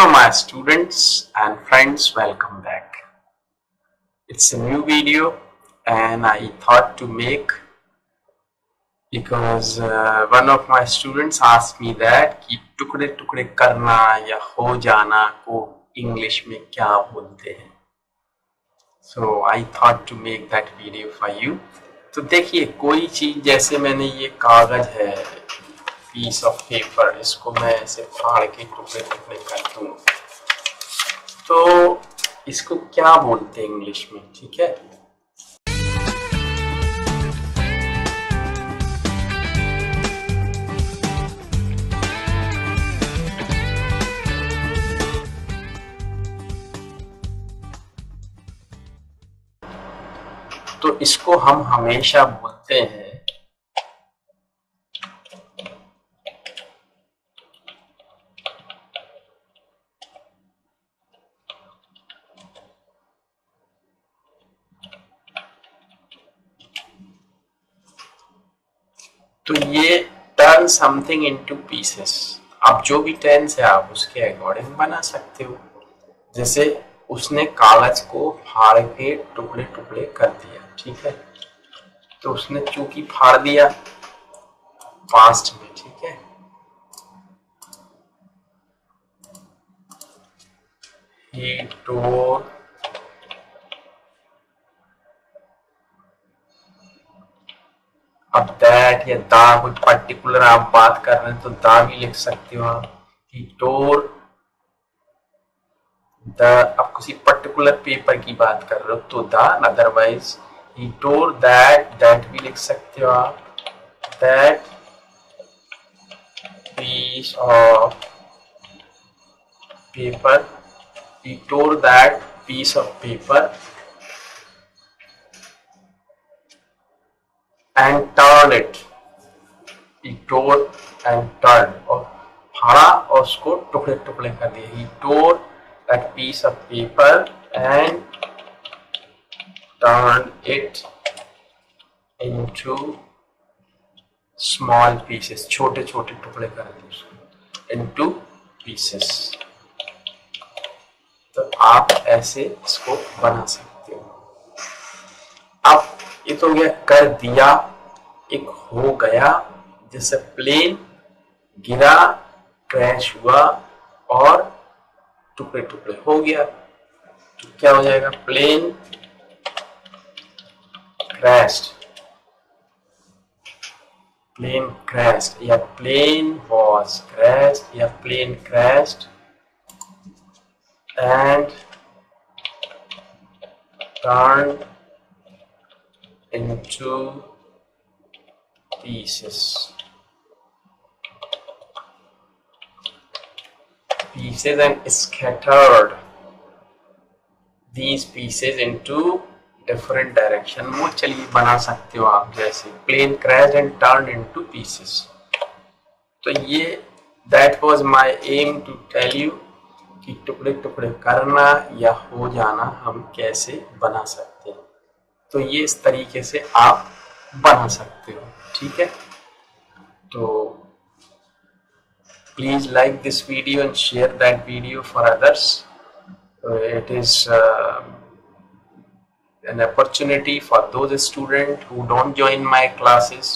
Hello my students and friends, welcome back. It's a new video and I thought to make because one of my students asked me that कि टुकड़े टुकड़े करना या हो जाना को इंग्लिश में क्या बोलते हैं. So I thought to make that video for you. तो देखिए, कोई चीज जैसे मैंने ये कागज है, पीस ऑफ पेपर, इसको मैं ऐसे फाड़ के टुकड़े टुकड़े कर दूं तो इसको क्या बोलते हैं इंग्लिश में. ठीक है, तो इसको हम हमेशा बोलते हैं तो ये टर्न समथिंग इनटू पीसेस. आप जो भी टेंस है आप उसके अकॉर्डिंग बना सकते हो. जैसे उसने कागज को फाड़ के टुकड़े टुकड़े कर दिया. ठीक है, तो उसने चूंकि फाड़ दिया पास्ट में. ठीक है, he tore अब दैट या दा, कोई पर्टिकुलर आप बात कर रहे हैं तो दा भी लिख सकते हो आप. he tore द, आप किसी पर्टिकुलर पेपर की बात कर रहे हो तो the, otherwise he tore that, that भी लिख सकते हो आप. that piece of paper, he tore that piece of paper and turned it. he tore and turned, और फाड़ा और उसको टुकड़े टुकड़े कर दिया. he tore that piece of paper and turned it into small pieces, छोटे छोटे टुकड़े कर दिए उसको, into pieces. तो आप ऐसे इसको बना सकते हो. अब ये तो गया कर दिया. एक हो गया, जैसे प्लेन गिरा, क्रैश हुआ और टुकड़े टुकड़े हो गया. तो क्या हो जाएगा, प्लेन क्रैश्ड, प्लेन क्रैश्ड, या प्लेन वॉज क्रैश्ड, या plane crashed and turned into pieces. Pieces and scattered these pieces into different direction. वो चलिए बना सकते हो आप, जैसे plane crashed and turned into pieces. तो ये that was my aim to tell you कि टुकड़े टुकड़े करना या हो जाना हम कैसे बना सकते हैं. तो ये इस तरीके से आप बना सकते हो. ठीक है, तो please like this video and share that video for others. It is an opportunity for those students who don't join my classes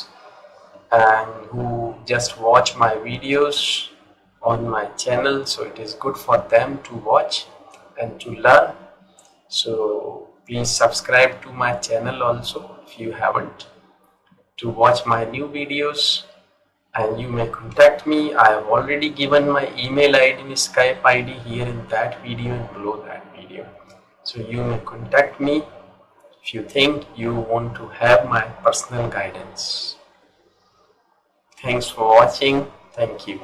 and who just watch my videos on my channel, so it is good for them to watch and to learn. So please subscribe to my channel also if you haven't, to watch my new videos. And you may contact me. I have already given my email ID and Skype ID here in that video and below that video, so you may contact me if you think you want to have my personal guidance. Thanks for watching. Thank you.